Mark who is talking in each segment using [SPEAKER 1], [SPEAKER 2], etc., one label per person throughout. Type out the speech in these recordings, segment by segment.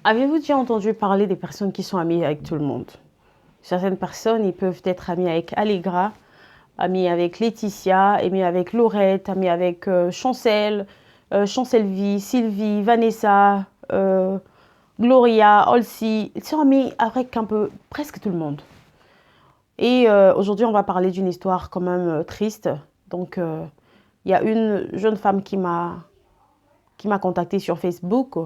[SPEAKER 1] Avez-vous déjà entendu parler des personnes qui sont amies avec tout le monde? Certaines personnes, ils peuvent être amis avec Allegra, amis avec Laetitia, amis avec Laurette, amis avec Chancel, Chancelvi, Sylvie, Vanessa, Gloria, Olsi. Ils sont amis avec un peu presque tout le monde. Et aujourd'hui, on va parler d'une histoire quand même triste. Donc, il y a une jeune femme qui m'a contactée sur Facebook.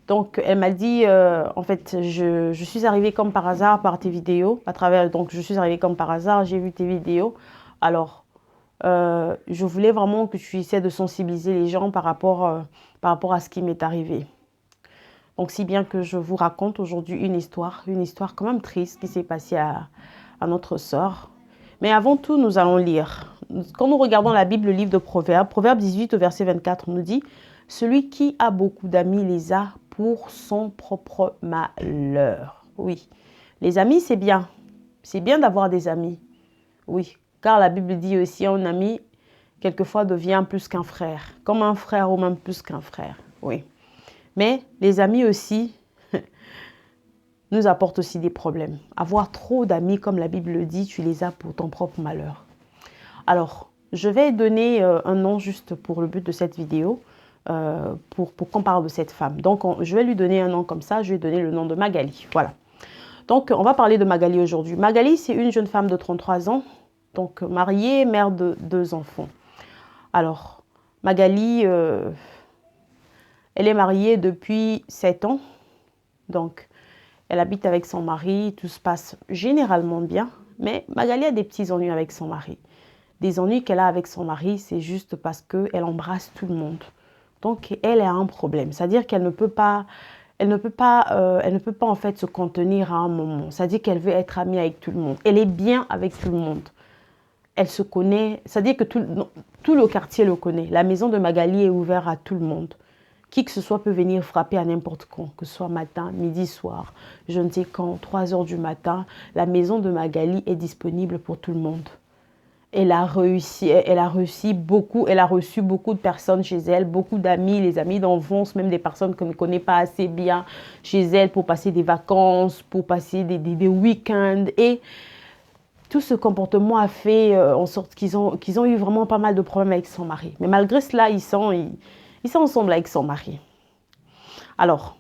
[SPEAKER 1] Donc, elle m'a dit, en fait, je suis arrivée comme par hasard par tes vidéos, donc je suis arrivée comme par hasard, j'ai vu tes vidéos. Alors, je voulais vraiment que tu essaies de sensibiliser les gens par rapport à ce qui m'est arrivé. Donc, si bien que je vous raconte aujourd'hui une histoire quand même triste qui s'est passée à notre sœur. Mais avant tout, nous allons lire. Quand nous regardons la Bible, le livre de Proverbes, Proverbe 18 au verset 24, on nous dit « Celui qui a beaucoup d'amis les a pour son propre malheur. » Oui, les amis, c'est bien. C'est bien d'avoir des amis. Oui, car la Bible dit aussi un ami, quelquefois, devient plus qu'un frère. Comme un frère ou même plus qu'un frère. Oui. Mais les amis aussi nous apportent aussi des problèmes. Avoir trop d'amis, comme la Bible le dit, tu les as pour ton propre malheur. Alors, je vais donner un nom juste pour le but de cette vidéo. Pour qu'on parle de cette femme. Donc, je vais lui donner un nom comme ça. Je vais donner le nom de Magali. Voilà. Donc, on va parler de Magali aujourd'hui. Magali, c'est une jeune femme de 33 ans. Donc, mariée, mère de 2 enfants. Alors, Magali, elle est mariée depuis 7 ans. Donc, elle habite avec son mari. Tout se passe généralement bien. Mais Magali a des petits ennuis avec son mari. Des ennuis qu'elle a avec son mari, c'est juste parce qu'elle embrasse tout le monde. Donc, elle a un problème. C'est-à-dire qu'elle ne peut pas, en fait se contenir à un moment. C'est-à-dire qu'elle veut être amie avec tout le monde. Elle est bien avec tout le monde. Elle se connaît. C'est-à-dire que tout le quartier le connaît. La maison de Magali est ouverte à tout le monde. Qui que ce soit peut venir frapper à n'importe quand, que ce soit matin, midi, soir, je ne sais quand, 3 heures du matin. La maison de Magali est disponible pour tout le monde. Elle a reçu beaucoup de personnes chez elle, beaucoup d'amis, les amis d'enfance, même des personnes qu'on ne connaît pas assez bien chez elle pour passer des vacances, pour passer des week-ends. Et tout ce comportement a fait en sorte qu'ils ont eu vraiment pas mal de problèmes avec son mari. Mais malgré cela, ils sont ensemble avec son mari. Alors,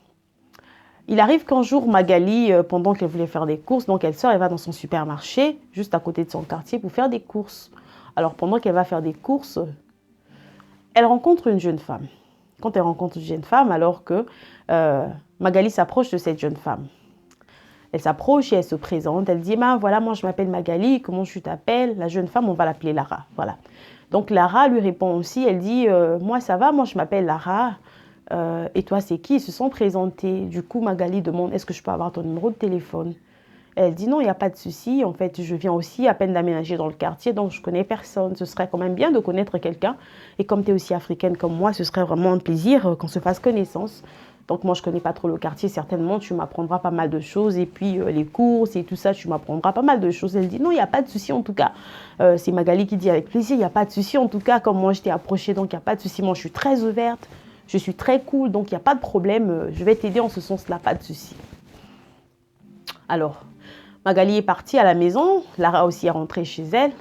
[SPEAKER 1] il arrive qu'un jour, Magali, pendant qu'elle voulait faire des courses, donc elle sort, elle va dans son supermarché, juste à côté de son quartier, pour faire des courses. Alors, pendant qu'elle va faire des courses, elle rencontre une jeune femme. Quand elle rencontre une jeune femme, alors que Magali s'approche de cette jeune femme. Elle s'approche et elle se présente. Elle dit, voilà, moi je m'appelle Magali, comment tu t'appelles? La jeune femme, on va l'appeler Lara. Voilà. Donc, Lara lui répond aussi, elle dit, moi ça va, moi je m'appelle Lara. Et toi, c'est qui? Ils se sont présentés. Du coup, Magali demande, est-ce que je peux avoir ton numéro de téléphone? Elle dit, non, il n'y a pas de souci. En fait, je viens aussi à peine d'aménager dans le quartier, donc je ne connais personne. Ce serait quand même bien de connaître quelqu'un. Et comme tu es aussi africaine comme moi, ce serait vraiment un plaisir qu'on se fasse connaissance. Donc moi, je ne connais pas trop le quartier. Certainement, tu m'apprendras pas mal de choses. Et puis, les courses et tout ça, tu m'apprendras pas mal de choses. Elle dit, non, il n'y a pas de souci en tout cas. C'est Magali qui dit avec plaisir, il n'y a pas de souci en tout cas. Comme moi, je t'ai approchée, donc il n'y a pas de souci. Moi, je suis très ouverte. Je suis très cool, donc il n'y a pas de problème. Je vais t'aider en ce sens-là, pas de souci. Alors, Magali est partie à la maison. Lara aussi est rentrée chez elle.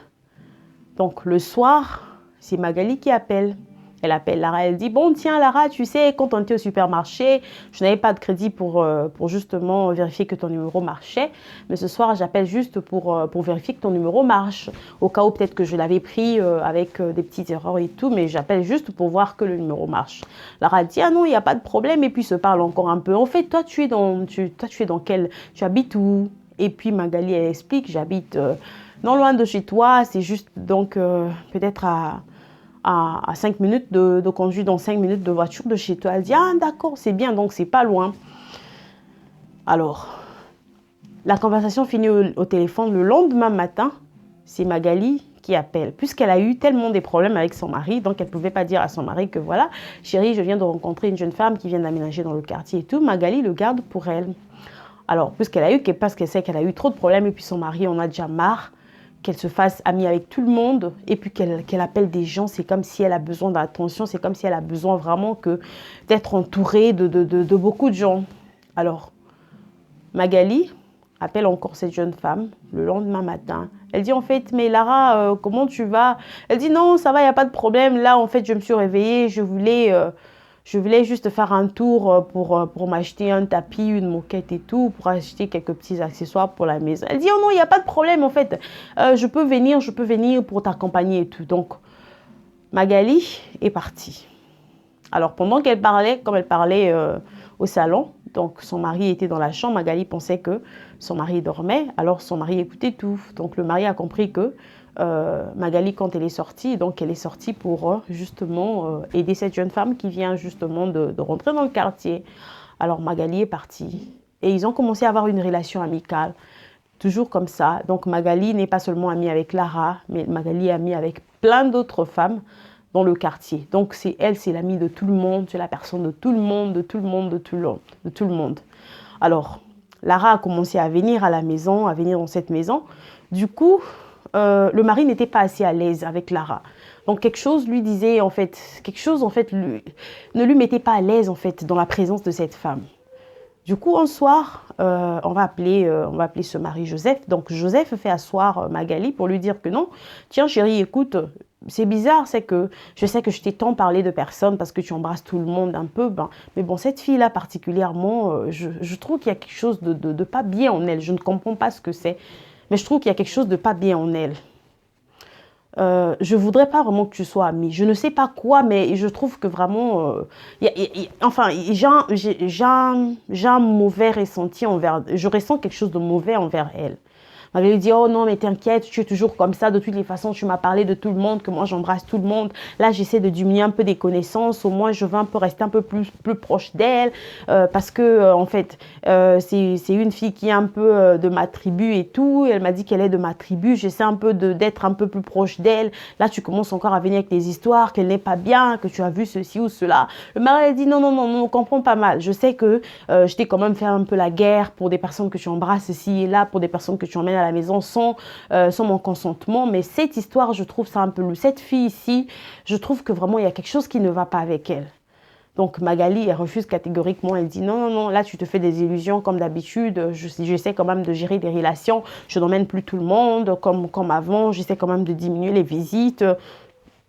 [SPEAKER 1] Donc, le soir, c'est Magali qui appelle. Elle appelle Lara, elle dit, bon, tiens, Lara, tu sais, quand on était au supermarché, je n'avais pas de crédit pour justement vérifier que ton numéro marchait. Mais ce soir, j'appelle juste pour vérifier que ton numéro marche. Au cas où peut-être que je l'avais pris avec des petites erreurs et tout, mais j'appelle juste pour voir que le numéro marche. Lara dit, ah non, il n'y a pas de problème. Et puis, se parle encore un peu. En fait, toi, tu habites où? Et puis, Magali, elle explique, j'habite non loin de chez toi. C'est juste, donc, peut-être à 5 minutes de conduite, dans 5 minutes de voiture de chez toi. Elle dit, ah d'accord, c'est bien, donc c'est pas loin. Alors, la conversation finit au téléphone. Le lendemain matin, c'est Magali qui appelle. Puisqu'elle a eu tellement des problèmes avec son mari, donc elle ne pouvait pas dire à son mari que voilà, chérie, je viens de rencontrer une jeune femme qui vient d'aménager dans le quartier et tout. Magali le garde pour elle. Alors, parce qu'elle sait qu'elle a eu trop de problèmes et puis son mari en a déjà marre, qu'elle se fasse amie avec tout le monde et puis qu'elle appelle des gens, c'est comme si elle a besoin d'attention, c'est comme si elle a besoin vraiment d'être entourée de beaucoup de gens. Alors, Magali appelle encore cette jeune femme le lendemain matin. Elle dit en fait, mais Lara, comment tu vas? Elle dit non, ça va, il n'y a pas de problème. Là, en fait, je me suis réveillée, je voulais juste faire un tour pour m'acheter un tapis, une moquette et tout, pour acheter quelques petits accessoires pour la maison. Elle dit oh non, il n'y a pas de problème en fait. Je peux venir pour t'accompagner et tout. Donc, Magali est partie. Alors, pendant qu'elle parlait, comme elle parlait au salon, donc son mari était dans la chambre, Magali pensait que son mari dormait, alors son mari écoutait tout. Donc, le mari a compris que Magali, quand elle est sortie, donc elle est sortie pour justement aider cette jeune femme qui vient justement de rentrer dans le quartier. Alors, Magali est partie et ils ont commencé à avoir une relation amicale, toujours comme ça. Donc, Magali n'est pas seulement amie avec Lara, mais Magali est amie avec plein d'autres femmes dans le quartier. Donc, c'est l'amie de tout le monde, c'est la personne de tout le monde, de tout le monde, de tout le monde. Alors, Lara a commencé à venir à la maison, à venir dans cette maison. Du coup, le mari n'était pas assez à l'aise avec Lara. Donc, quelque chose lui disait, en fait, ne lui mettait pas à l'aise, en fait, dans la présence de cette femme. Du coup, un soir, on va appeler ce mari Joseph. Donc, Joseph fait asseoir Magali pour lui dire que non. Tiens, chérie, écoute, c'est bizarre, c'est que je sais que je t'ai tant parlé de personnes parce que tu embrasses tout le monde un peu. Mais bon, cette fille-là particulièrement, je trouve qu'il y a quelque chose de pas bien en elle. Je ne comprends pas ce que c'est, mais je trouve qu'il y a quelque chose de pas bien en elle. Je voudrais pas vraiment que tu sois amie. Je ne sais pas quoi, mais je trouve que vraiment, enfin, j'ai un mauvais ressenti envers, je ressens quelque chose de mauvais envers elle. Magali dit, oh non, mais t'inquiète, tu es toujours comme ça. De toutes les façons, tu m'as parlé de tout le monde, que moi j'embrasse tout le monde. Là, j'essaie de diminuer un peu des connaissances. Au moins, je veux un peu rester un peu plus proche d'elle. Parce que, en fait, c'est une fille qui est un peu de ma tribu et tout. Elle m'a dit qu'elle est de ma tribu. J'essaie un peu d'être un peu plus proche d'elle. Là, tu commences encore à venir avec des histoires, qu'elle n'est pas bien, que tu as vu ceci ou cela. Le mari a dit, non, non, non, non, on comprend pas mal. Je sais que je t'ai quand même fait un peu la guerre pour des personnes que tu embrasses ici et là, pour des personnes que tu emmènes à la maison sans mon consentement, mais cette histoire, je trouve ça un peu lourd. Cette fille ici, je trouve que vraiment il y a quelque chose qui ne va pas avec elle. Donc Magali, elle refuse catégoriquement, elle dit non, non, non, là tu te fais des illusions comme d'habitude, j'essaie quand même de gérer des relations, je n'emmène plus tout le monde comme avant, j'essaie quand même de diminuer les visites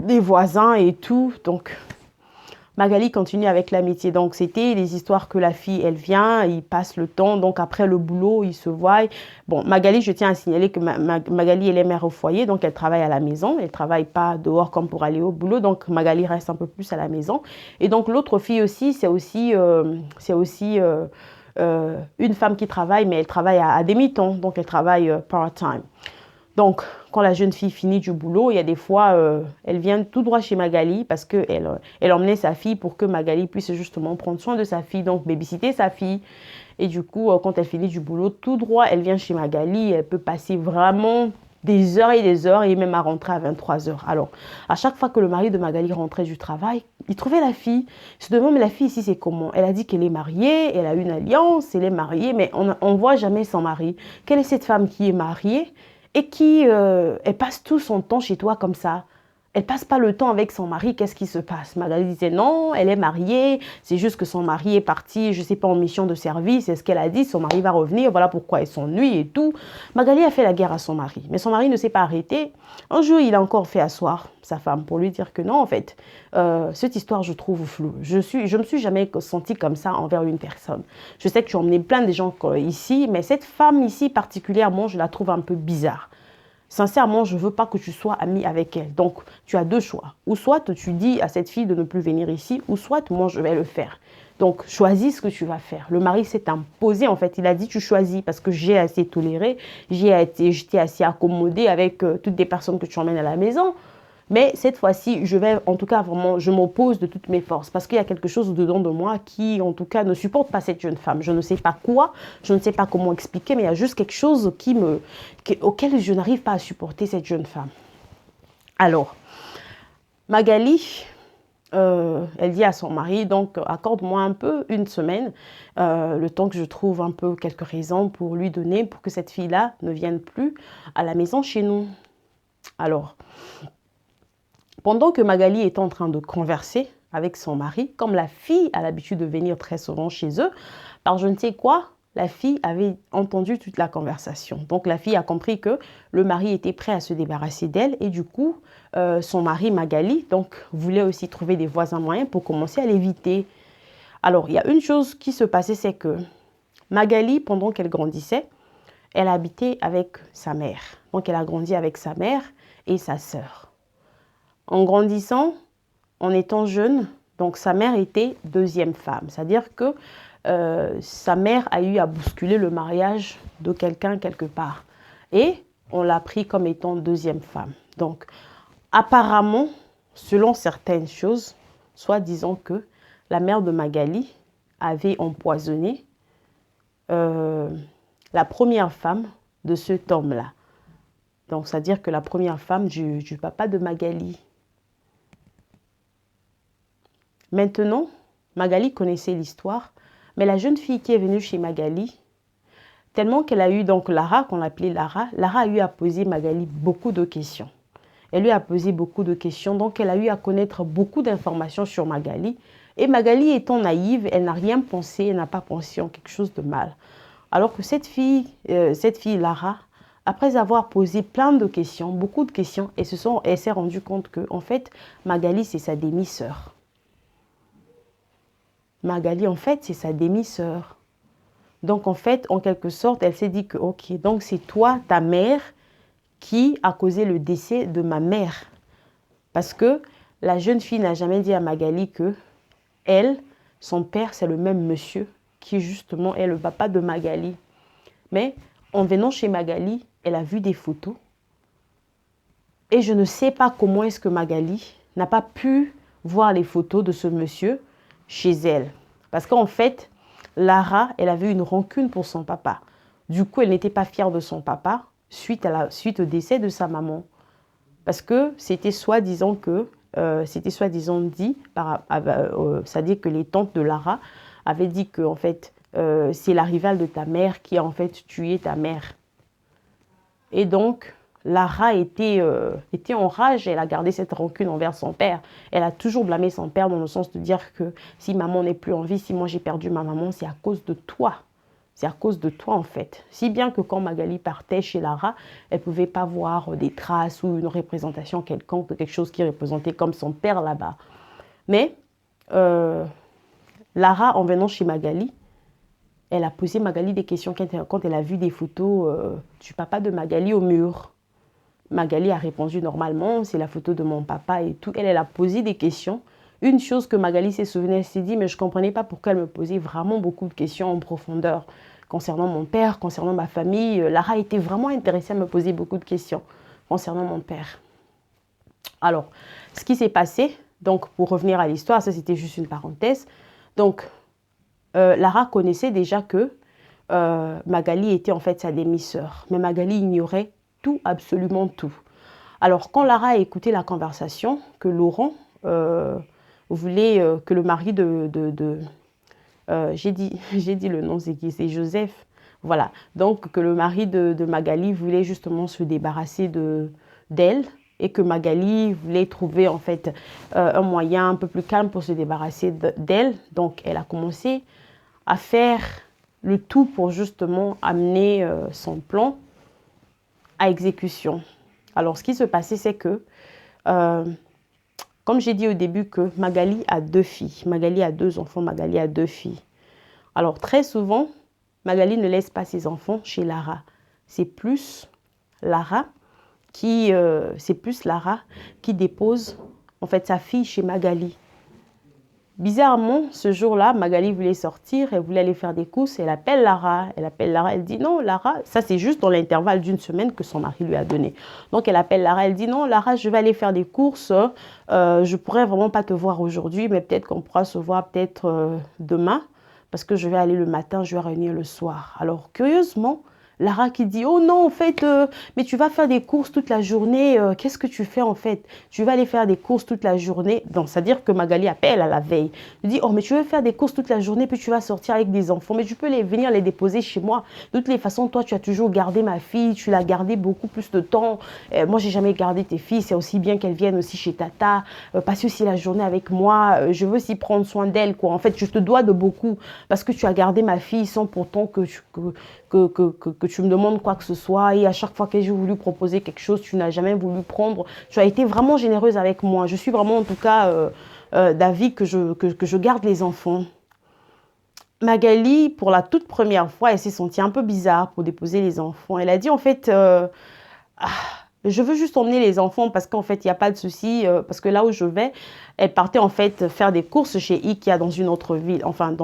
[SPEAKER 1] des voisins et tout, donc... Magali continue avec l'amitié. Donc, c'était les histoires que la fille, elle vient, il passe le temps. Donc, après le boulot, ils se voient. Bon, Magali, je tiens à signaler que Magali, elle est mère au foyer. Donc, elle travaille à la maison. Elle ne travaille pas dehors comme pour aller au boulot. Donc, Magali reste un peu plus à la maison. Et donc, l'autre fille aussi, c'est aussi une femme qui travaille, mais elle travaille à demi-temps. Donc, elle travaille part-time. Donc, quand la jeune fille finit du boulot, il y a des fois, elle vient tout droit chez Magali parce qu'elle emmenait sa fille pour que Magali puisse justement prendre soin de sa fille, donc babysitter sa fille. Et du coup, quand elle finit du boulot, tout droit, elle vient chez Magali. Elle peut passer vraiment des heures et même à rentrer à 23 heures. Alors, à chaque fois que le mari de Magali rentrait du travail, il trouvait la fille. Il se demande, mais la fille ici, c'est comment? Elle a dit qu'elle est mariée, elle a une alliance, elle est mariée, mais on ne voit jamais son mari. Quelle est cette femme qui est mariée? Et qui, elle passe tout son temps chez toi comme ça. Elle passe pas le temps avec son mari, qu'est-ce qui se passe? Magali disait non, elle est mariée, c'est juste que son mari est parti, je sais pas, en mission de service, c'est ce qu'elle a dit, son mari va revenir, voilà pourquoi elle s'ennuie et tout. Magali a fait la guerre à son mari, mais son mari ne s'est pas arrêté. Un jour, il a encore fait asseoir sa femme pour lui dire que non, en fait, cette histoire, je trouve floue. Je me suis jamais sentie comme ça envers une personne. Je sais que tu as emmené plein de gens ici, mais cette femme ici particulièrement, je la trouve un peu bizarre. Sincèrement, je ne veux pas que tu sois amie avec elle. Donc, tu as deux choix. Ou soit tu dis à cette fille de ne plus venir ici, ou soit moi, je vais le faire. Donc, choisis ce que tu vas faire. Le mari s'est imposé, en fait. Il a dit, tu choisis, parce que j'ai assez toléré, j'étais assez accommodée avec toutes les personnes que tu emmènes à la maison. Mais cette fois-ci, je vais, en tout cas, vraiment, je m'oppose de toutes mes forces parce qu'il y a quelque chose dedans de moi qui, en tout cas, ne supporte pas cette jeune femme. Je ne sais pas quoi, je ne sais pas comment expliquer, mais il y a juste quelque chose auquel je n'arrive pas à supporter cette jeune femme. Alors, Magali, elle dit à son mari, donc, accorde-moi un peu une semaine, le temps que je trouve un peu quelques raisons pour lui donner, pour que cette fille-là ne vienne plus à la maison chez nous. Alors, pendant que Magali est en train de converser avec son mari, comme la fille a l'habitude de venir très souvent chez eux, par je ne sais quoi, la fille avait entendu toute la conversation. Donc la fille a compris que le mari était prêt à se débarrasser d'elle et du coup, son mari Magali donc, voulait aussi trouver des voies et moyens pour commencer à l'éviter. Alors, il y a une chose qui se passait, c'est que Magali, pendant qu'elle grandissait, elle habitait avec sa mère. Donc, elle a grandi avec sa mère et sa sœur. En grandissant, en étant jeune, donc sa mère était deuxième femme. C'est-à-dire que sa mère a eu à bousculer le mariage de quelqu'un quelque part. Et on l'a pris comme étant deuxième femme. Donc, apparemment, selon certaines choses, soit disant que la mère de Magali avait empoisonné la première femme de cet homme-là. Donc, c'est-à-dire que la première femme du papa de Magali. Maintenant, Magali connaissait l'histoire, mais la jeune fille qui est venue chez Magali, tellement qu'elle a eu donc Lara, qu'on l'appelait Lara, Lara a eu à poser Magali beaucoup de questions. Elle lui a posé beaucoup de questions, donc elle a eu à connaître beaucoup d'informations sur Magali. Et Magali étant naïve, elle n'a rien pensé, elle n'a pas pensé en quelque chose de mal. Alors que cette fille Lara, après avoir posé plein de questions, beaucoup de questions, elle s'est rendue compte que en fait, Magali, c'est sa demi-sœur. Magali, en fait, c'est sa demi-sœur. Donc, en fait, en quelque sorte, elle s'est dit que, ok, donc c'est toi, ta mère, qui a causé le décès de ma mère. Parce que la jeune fille n'a jamais dit à Magali que elle, son père, c'est le même monsieur qui justement est le papa de Magali. Mais en venant chez Magali, elle a vu des photos. Et je ne sais pas comment est-ce que Magali n'a pas pu voir les photos de ce monsieur chez elle. Parce qu'en fait, Lara, elle avait une rancune pour son papa. Du coup, elle n'était pas fière de son papa suite au décès de sa maman. Parce que c'était soi-disant dit, c'est-à-dire que les tantes de Lara avaient dit que en fait, c'est la rivale de ta mère qui a en fait tué ta mère. Et donc, Lara était en rage, elle a gardé cette rancune envers son père. Elle a toujours blâmé son père dans le sens de dire que si maman n'est plus en vie, si moi j'ai perdu ma maman, c'est à cause de toi. C'est à cause de toi en fait. Si bien que quand Magali partait chez Lara, elle ne pouvait pas voir des traces ou une représentation quelconque de quelque chose qui représentait comme son père là-bas. Mais Lara, en venant chez Magali, elle a posé Magali des questions quand elle a vu des photos du papa de Magali au mur. Magali a répondu normalement, c'est la photo de mon papa et tout. Elle a posé des questions. Une chose que Magali s'est souvenue, elle s'est dit, mais je ne comprenais pas pourquoi elle me posait vraiment beaucoup de questions en profondeur concernant mon père, concernant ma famille. Lara était vraiment intéressée à me poser beaucoup de questions concernant mon père. Alors, ce qui s'est passé, donc pour revenir à l'histoire, ça c'était juste une parenthèse. Donc, Lara connaissait déjà que Magali était en fait sa demi-sœur. Mais Magali ignorait tout, absolument tout. Alors, quand Lara a écouté la conversation, que Laurent voulait que le mari j'ai dit le nom, c'est qui? C'est Joseph. Voilà. Donc, que le mari de Magali voulait justement se débarrasser d'elle et que Magali voulait trouver en fait un moyen un peu plus calme pour se débarrasser d'elle. Donc, elle a commencé à faire le tout pour justement amener son plan à exécution. Alors, ce qui se passait, c'est que, comme j'ai dit au début, que Magali a 2 filles. Magali a 2 enfants, Magali a 2 filles. Alors, très souvent, Magali ne laisse pas ses enfants chez Lara. C'est plus Lara qui dépose en fait sa fille chez Magali. Bizarrement, ce jour-là, Magali voulait sortir, elle voulait aller faire des courses, elle appelle Lara. Elle dit non, Lara, ça c'est juste dans l'intervalle d'1 semaine que son mari lui a donné. Donc elle appelle Lara, elle dit non, Lara, je vais aller faire des courses, je pourrais vraiment pas te voir aujourd'hui, mais peut-être qu'on pourra se voir peut-être demain, parce que je vais aller le matin, je vais revenir le soir. Alors curieusement, Lara qui dit, oh non, en fait, mais tu vas faire des courses toute la journée. Qu'est-ce que tu fais en fait? Tu vas aller faire des courses toute la journée. Donc, c'est-à-dire que Magali appelle à la veille. Elle dit, oh, mais tu veux faire des courses toute la journée, puis tu vas sortir avec des enfants. Mais tu peux venir les déposer chez moi. De toutes les façons, toi, tu as toujours gardé ma fille. Tu l'as gardée beaucoup plus de temps. Moi, j'ai jamais gardé tes filles. C'est aussi bien qu'elles viennent aussi chez Tata. Passer aussi la journée avec moi. Je veux aussi prendre soin d'elle, quoi. En fait, je te dois de beaucoup parce que tu as gardé ma fille sans pourtant que tu me demandes quoi que ce soit. Et à chaque fois que j'ai voulu proposer quelque chose, tu n'as jamais voulu prendre. Tu as été vraiment généreuse avec moi. Je suis vraiment en tout cas d'avis que je garde les enfants. Magali, pour la toute première fois, elle s'est sentie un peu bizarre pour déposer les enfants. Elle a dit en fait, je veux juste emmener les enfants parce qu'en fait, il n'y a pas de souci. Parce que là où je vais, elle partait en fait faire des courses chez Ikea dans une autre ville. Enfin,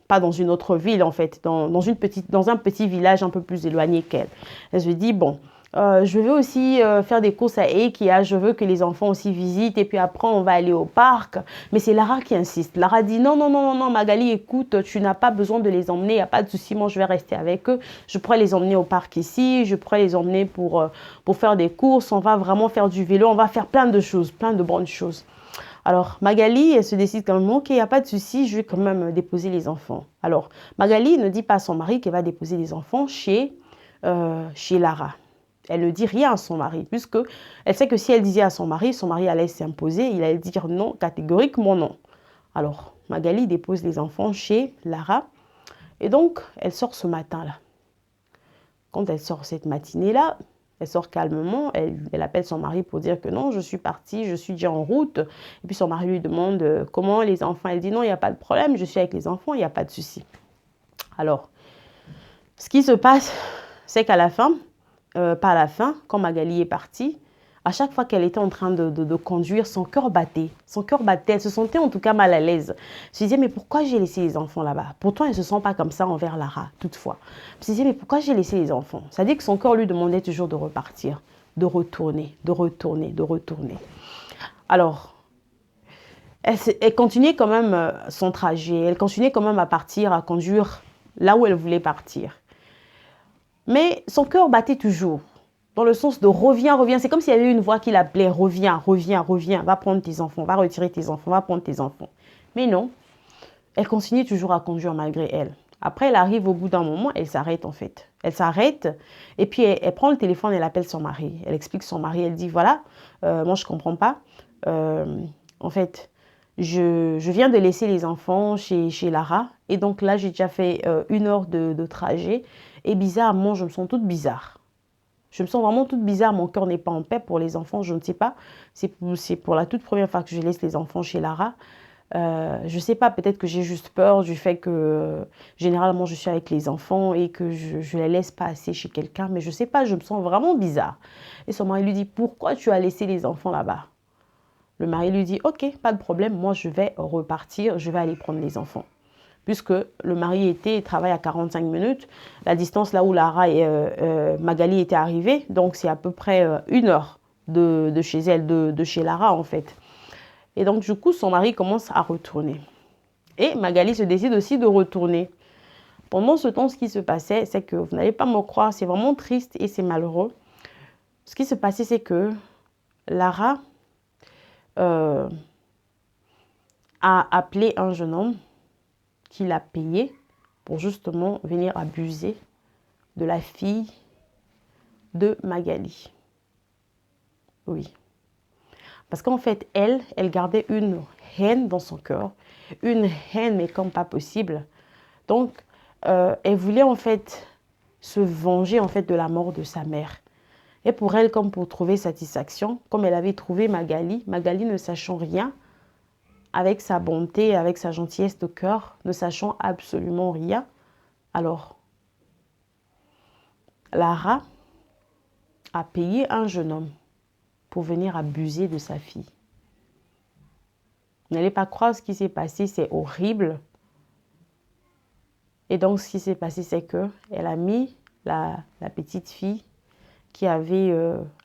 [SPEAKER 1] pas dans une autre ville en fait, dans un petit village un peu plus éloigné qu'elle. Elle se dit, bon, je veux aussi faire des courses à Ikea, je veux que les enfants aussi visitent et puis après on va aller au parc. Mais c'est Lara qui insiste. Lara dit, non, non, non, non, non, Magali, écoute, tu n'as pas besoin de les emmener, il n'y a pas de souci, moi je vais rester avec eux. Je pourrais les emmener au parc ici, je pourrais les emmener pour faire des courses, on va vraiment faire du vélo, on va faire plein de choses, plein de bonnes choses. Alors, Magali, elle se décide quand même, ok, il n'y a pas de souci, je vais quand même déposer les enfants. Alors, Magali ne dit pas à son mari qu'elle va déposer les enfants chez Lara. Elle ne dit rien à son mari, puisque elle sait que si elle disait à son mari allait s'imposer, il allait dire non, catégoriquement non. Alors, Magali dépose les enfants chez Lara, et donc, elle sort ce matin-là. Quand elle sort cette matinée-là, elle sort calmement, elle appelle son mari pour dire que non, je suis partie, je suis déjà en route. Et puis son mari lui demande comment les enfants. Elle dit non, il n'y a pas de problème, je suis avec les enfants, il n'y a pas de souci. Alors, ce qui se passe, c'est qu'à la fin, pas à la fin, quand Magali est partie, à chaque fois qu'elle était en train de conduire, son cœur battait. Son cœur battait, elle se sentait en tout cas mal à l'aise. Je me disais, mais pourquoi j'ai laissé les enfants là-bas? Pourtant, elle ne se sent pas comme ça envers Lara, toutefois. Je me disais, mais pourquoi j'ai laissé les enfants? Ça dit que son cœur lui demandait toujours de repartir, de retourner, de retourner, de retourner. Alors, elle continuait quand même son trajet, elle continuait quand même à partir, à conduire là où elle voulait partir. Mais son cœur battait toujours. Dans le sens de reviens, reviens. C'est comme s'il y avait une voix qui l'appelait, reviens, reviens, reviens, va prendre tes enfants, va retirer tes enfants, va prendre tes enfants. Mais non, elle continue toujours à conduire malgré elle. Après, elle arrive au bout d'un moment, elle s'arrête en fait. Elle s'arrête et puis elle prend le téléphone, elle appelle son mari. Elle explique son mari, elle dit voilà, moi je ne comprends pas. En fait, je viens de laisser les enfants chez Lara et donc là j'ai déjà fait 1 heure de trajet et bizarrement, je me sens toute bizarre. Je me sens vraiment toute bizarre, mon cœur n'est pas en paix pour les enfants, je ne sais pas. C'est pour la toute première fois que je laisse les enfants chez Lara. Je ne sais pas, peut-être que j'ai juste peur du fait que généralement je suis avec les enfants et que je les laisse pas assez chez quelqu'un. Mais je ne sais pas, je me sens vraiment bizarre. Et son mari lui dit, pourquoi tu as laissé les enfants là-bas? Le mari lui dit, ok, pas de problème, moi je vais repartir, je vais aller prendre les enfants. Puisque le mari travaille à 45 minutes, la distance là où Lara et Magali étaient arrivées, donc c'est à peu près 1 heure de chez elle, de chez Lara en fait. Et donc du coup, son mari commence à retourner. Et Magali se décide aussi de retourner. Pendant ce temps, ce qui se passait, c'est que, vous n'allez pas me croire, c'est vraiment triste et c'est malheureux. Ce qui se passait, c'est que Lara a appelé un jeune homme qu'il a payé pour justement venir abuser de la fille de Magali. Oui. Parce qu'en fait, elle gardait une haine dans son cœur. Une haine, mais comme pas possible. Donc, elle voulait en fait se venger en fait de la mort de sa mère. Et pour elle, comme pour trouver satisfaction, comme elle avait trouvé Magali, Magali ne sachant rien, avec sa bonté, avec sa gentillesse de cœur, ne sachant absolument rien, alors Lara a payé un jeune homme pour venir abuser de sa fille. Vous n'allez pas croire ce qui s'est passé, c'est horrible. Et donc, ce qui s'est passé, c'est qu'elle a mis la petite fille qui avait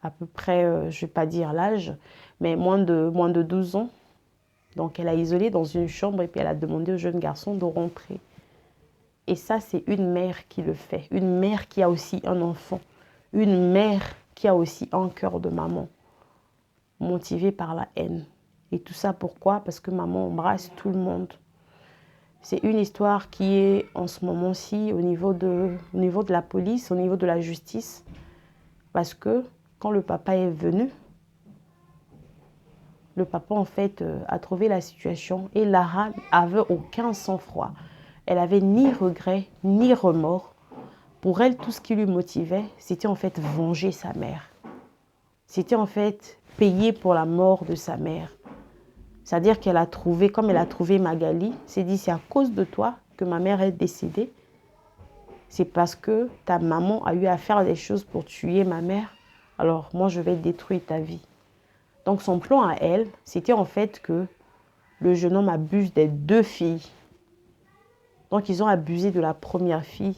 [SPEAKER 1] à peu près, je ne vais pas dire l'âge, mais moins de 12 ans. Donc, elle a isolé dans une chambre et puis elle a demandé au jeune garçon de rentrer. Et ça, c'est une mère qui le fait. Une mère qui a aussi un enfant. Une mère qui a aussi un cœur de maman. Motivée par la haine. Et tout ça, pourquoi? Parce que maman embrasse tout le monde. C'est une histoire qui est en ce moment-ci au niveau de la police, au niveau de la justice. Parce que quand le papa est venu, le papa en fait a trouvé la situation et Lara avait aucun sang-froid. Elle avait ni regret, ni remords. Pour elle, tout ce qui lui motivait, c'était en fait venger sa mère. C'était en fait payer pour la mort de sa mère. C'est-à-dire qu'elle a trouvé, comme elle a trouvé Magali, s'est dit c'est à cause de toi que ma mère est décédée. C'est parce que ta maman a eu à faire des choses pour tuer ma mère. Alors moi je vais détruire ta vie. Donc son plan à elle, c'était en fait que le jeune homme abuse des deux filles. Donc ils ont abusé de la première fille.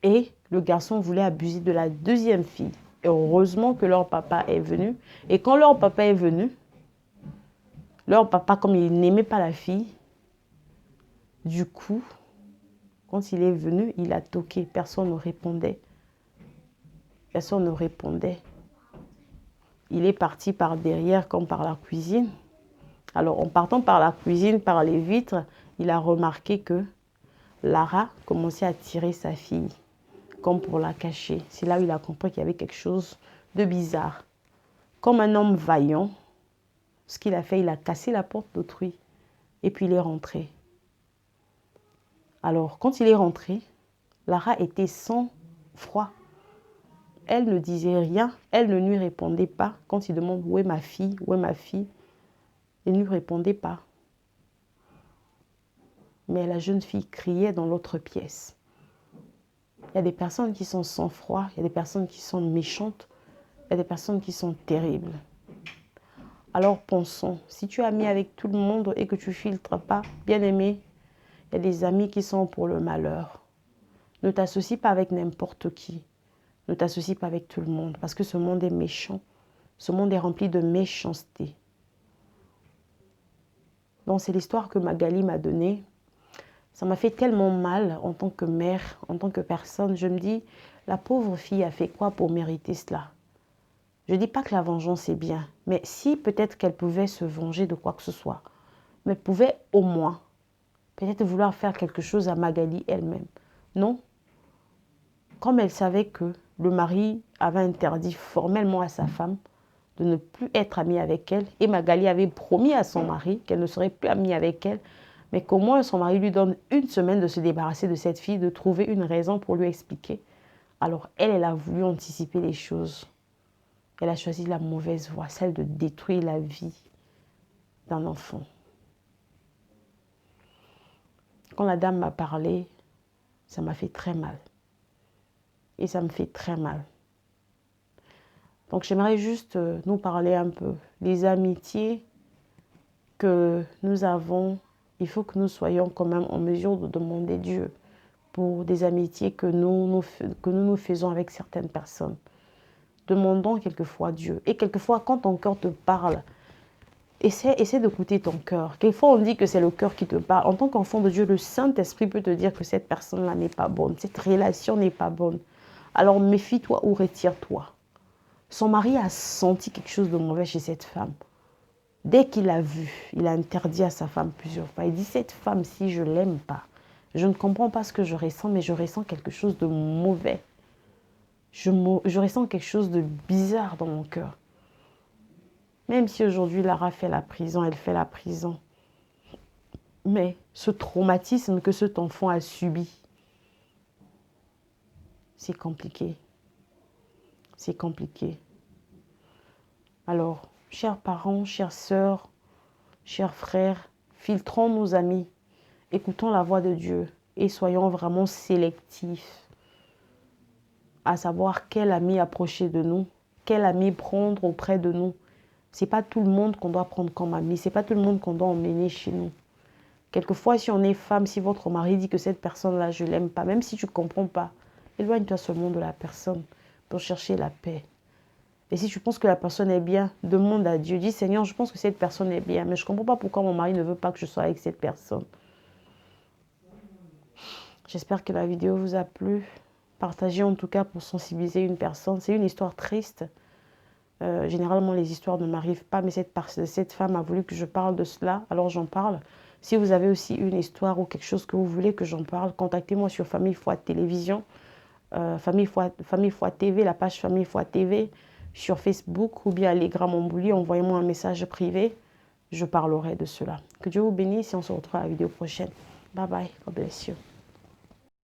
[SPEAKER 1] Et le garçon voulait abuser de la deuxième fille. Et heureusement que leur papa est venu. Et quand leur papa est venu, leur papa, comme il n'aimait pas la fille, du coup, quand il est venu, il a toqué. Personne ne répondait. Personne ne répondait. Il est parti par derrière comme par la cuisine. Alors, en partant par la cuisine, par les vitres, il a remarqué que Lara commençait à tirer sa fille, comme pour la cacher. C'est là où il a compris qu'il y avait quelque chose de bizarre. Comme un homme vaillant, ce qu'il a fait, il a cassé la porte d'autrui. Et puis il est rentré. Alors, quand il est rentré, Lara était sans froid. Elle ne disait rien, elle ne lui répondait pas. Quand il demande où est ma fille, où est ma fille, elle ne lui répondait pas. Mais la jeune fille criait dans l'autre pièce. Il y a des personnes qui sont sans froid, il y a des personnes qui sont méchantes, il y a des personnes qui sont terribles. Alors pensons, si tu es ami avec tout le monde et que tu ne filtres pas, bien aimé, il y a des amis qui sont pour le malheur. Ne t'associe pas avec n'importe qui. Ne t'associe pas avec tout le monde parce que ce monde est méchant. Ce monde est rempli de méchanceté. Donc c'est l'histoire que Magali m'a donnée. Ça m'a fait tellement mal en tant que mère, en tant que personne. Je me dis, la pauvre fille a fait quoi pour mériter cela? Je ne dis pas que la vengeance est bien, mais si peut-être qu'elle pouvait se venger de quoi que ce soit, mais pouvait au moins peut-être vouloir faire quelque chose à Magali elle-même. Non. Comme elle savait que le mari avait interdit formellement à sa femme de ne plus être amie avec elle, et Magali avait promis à son mari qu'elle ne serait plus amie avec elle, mais qu'au moins son mari lui donne une semaine de se débarrasser de cette fille, de trouver une raison pour lui expliquer. Alors elle a voulu anticiper les choses. Elle a choisi la mauvaise voie, celle de détruire la vie d'un enfant. Quand la dame m'a parlé, ça m'a fait très mal. Et ça me fait très mal. Donc j'aimerais juste nous parler un peu. Les amitiés que nous avons, il faut que nous soyons quand même en mesure de demander Dieu pour des amitiés que nous faisons avec certaines personnes. Demandons quelquefois Dieu. Et quelquefois, quand ton cœur te parle, essaie d'écouter ton cœur. Quelquefois, on dit que c'est le cœur qui te parle. En tant qu'enfant de Dieu, le Saint-Esprit peut te dire que cette personne-là n'est pas bonne. Cette relation n'est pas bonne. Alors méfie-toi ou retire-toi. Son mari a senti quelque chose de mauvais chez cette femme. Dès qu'il l'a vu, il a interdit à sa femme plusieurs fois. Il dit, cette femme-ci, je ne l'aime pas. Je ne comprends pas ce que je ressens, mais je ressens quelque chose de mauvais. Je ressens quelque chose de bizarre dans mon cœur. Même si aujourd'hui Lara fait la prison, elle fait la prison. Mais ce traumatisme que cet enfant a subi, c'est compliqué. C'est compliqué. Alors, chers parents, chères sœurs, chers frères, filtrons nos amis, écoutons la voix de Dieu et soyons vraiment sélectifs à savoir quel ami approcher de nous, quel ami prendre auprès de nous. Ce n'est pas tout le monde qu'on doit prendre comme ami, ce n'est pas tout le monde qu'on doit emmener chez nous. Quelquefois, si on est femme, si votre mari dit que cette personne-là, je ne l'aime pas, même si tu ne comprends pas, éloigne-toi seulement de la personne pour chercher la paix. Et si tu penses que la personne est bien, demande à Dieu. Dis, Seigneur, je pense que cette personne est bien, mais je ne comprends pas pourquoi mon mari ne veut pas que je sois avec cette personne. J'espère que la vidéo vous a plu. Partagez en tout cas pour sensibiliser une personne. C'est une histoire triste. Généralement, les histoires ne m'arrivent pas, mais cette femme a voulu que je parle de cela, alors j'en parle. Si vous avez aussi une histoire ou quelque chose que vous voulez que j'en parle, contactez-moi sur Famille Foi Télévision, Famille Foi TV, la page Famille Foi TV, sur Facebook ou bien Allegra Mambouli. Envoyez-moi un message privé, je parlerai de cela. Que Dieu vous bénisse et on se retrouve à la vidéo prochaine. Bye bye, God bless you.